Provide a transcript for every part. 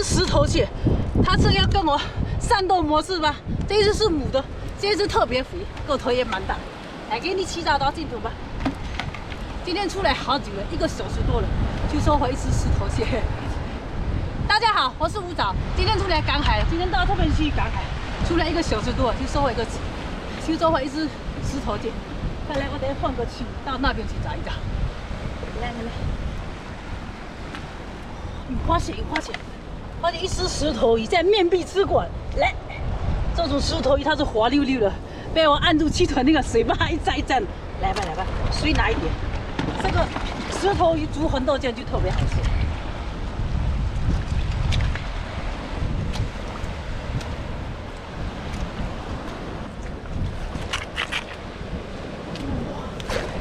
石头蟹，它是要跟我战斗模式吗？这一只是母的，这一只特别肥，个头也蛮大。来，给你7找到镜头吧。今天出来好久了，1个小时多了，就收回一只石头蟹。大家好，我是吴早，今天出来赶海了。今天到这边去赶海，出来1个小时多，就收回一只石头蟹。看来我得换个区，到那边去找一找。来，有发现，发现一只石头鱼在面壁之管。来，这种石头鱼它是滑溜溜的，被我按住气团那个水把它一沾一沾。来吧，水拿一点。这个石头鱼煮红豆酱就特别好吃。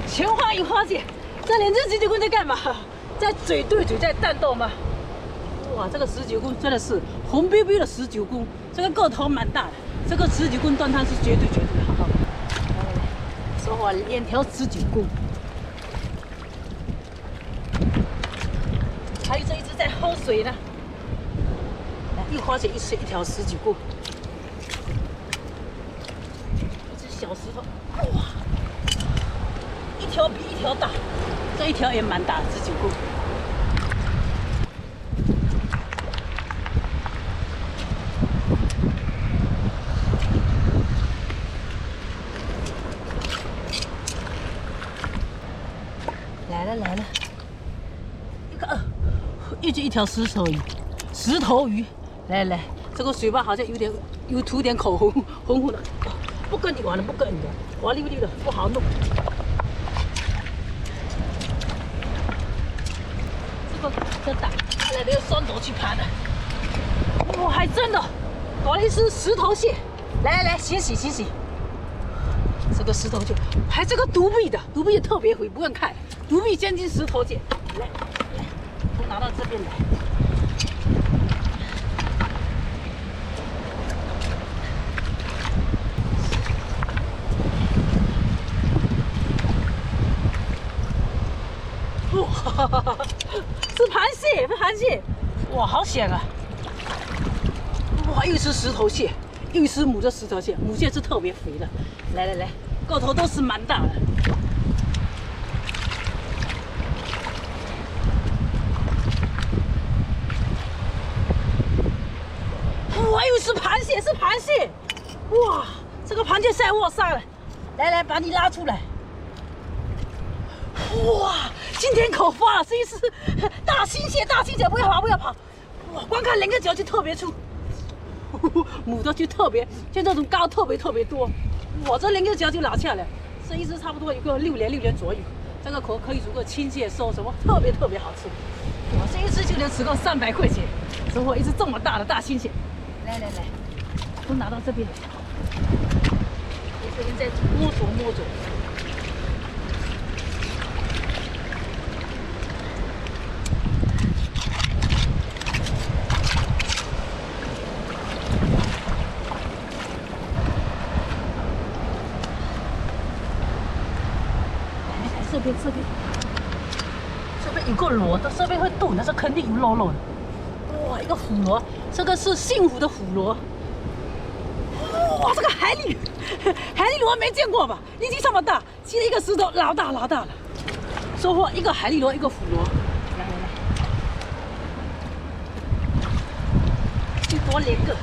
前花一花姐，这2只19公在干嘛？在嘴对嘴在战斗吗？哇，这个19公真的是红彪彪的19公，这个个头蛮大的。这个19公端汤是绝对的，好。来，收获2条19公，还有这一只在喝水呢。来，又花姐一条19公，一只小石头，哇！一条比一条大，这一条也蛮大的19公。来了，一条石头鱼，来，这个水吧好像有涂点口红，红的，不跟你玩了，滑溜溜的不好弄。真大，看来得用双手去爬的。哇，还真的，搞了一只石头蟹。来，洗洗。这个石头蟹，还这个独臂的，独臂也特别肥，不用看，独臂尖筋石头蟹。来，都拿到这边来。哇，是螃蟹，哇，好险啊！哇，又是石头蟹，又是母的石头蟹，母蟹是特别肥的。来，个头都是蛮大的。哇，又是螃蟹，哇，这个螃蟹晒握杀了。来，把你拉出来。哇，今天口发了，是一只大青蟹，不要跑！哇，光看2个脚就特别粗，母的就特别，像这种膏特别多。哇，这2个脚就拿下来，这一只差不多有个6年左右，这个口可以煮个青蟹粥什么，特别好吃。哇，这一只就能值个300块钱，收获一只这么大的大青蟹。来，都拿到这边来，我这边再摸着。这边有个螺的，这边会动的，这肯定有肉的。哇，一个虎螺，这个是幸福的虎螺。哇，这个海里螺没见过吧？已经这么大，接了一个石头，老大了。收获1个海里螺，1个虎螺。来，就多2个。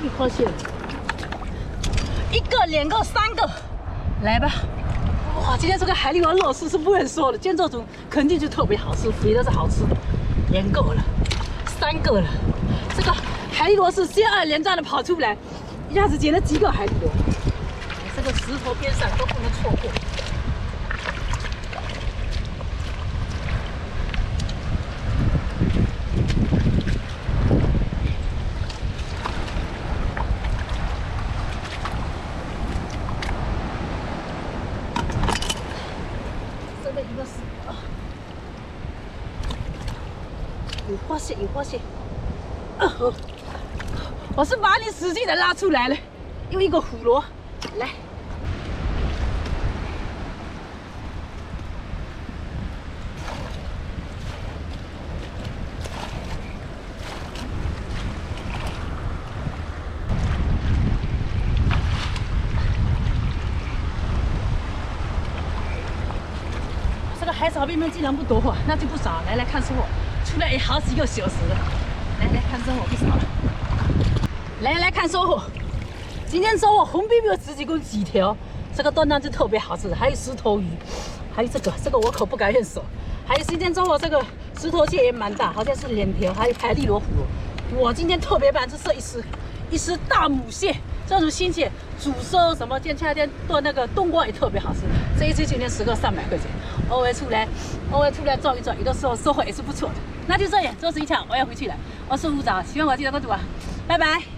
又发现了。1个、2个、3个，来吧！哇，今天这个海里螺肉丝是不能说的，今天这种肯定就特别好吃，肥的是好吃的。2个了，3个了，这个海里螺是接二连三的跑出来，一下子捡了几个海里螺，这个石头边上都不能错过。有发现，我是把你使劲的拉出来了，又1个虎螺，来，海草边边竟然不多货，那就不少。来看收获，出来也好几个小时了。来看收获不少了。来看收获，今天收获红边边有十几公几条，这个端端就特别好吃。还有石头鱼，还有这个我可不敢用手。还有今天收获这个石头蟹也蛮大，好像是2条，还有海蛎罗湖。我今天特别版是这一丝大母蟹。 这种新蟹煮熟什么，夏天炖那个冬瓜也特别好吃。这一只今天10个300块钱，偶尔出来转一转，有的时候收获也是不错的。那就这样，这是一场，我要回去了。我是吴早，喜欢我记得关注我，拜拜。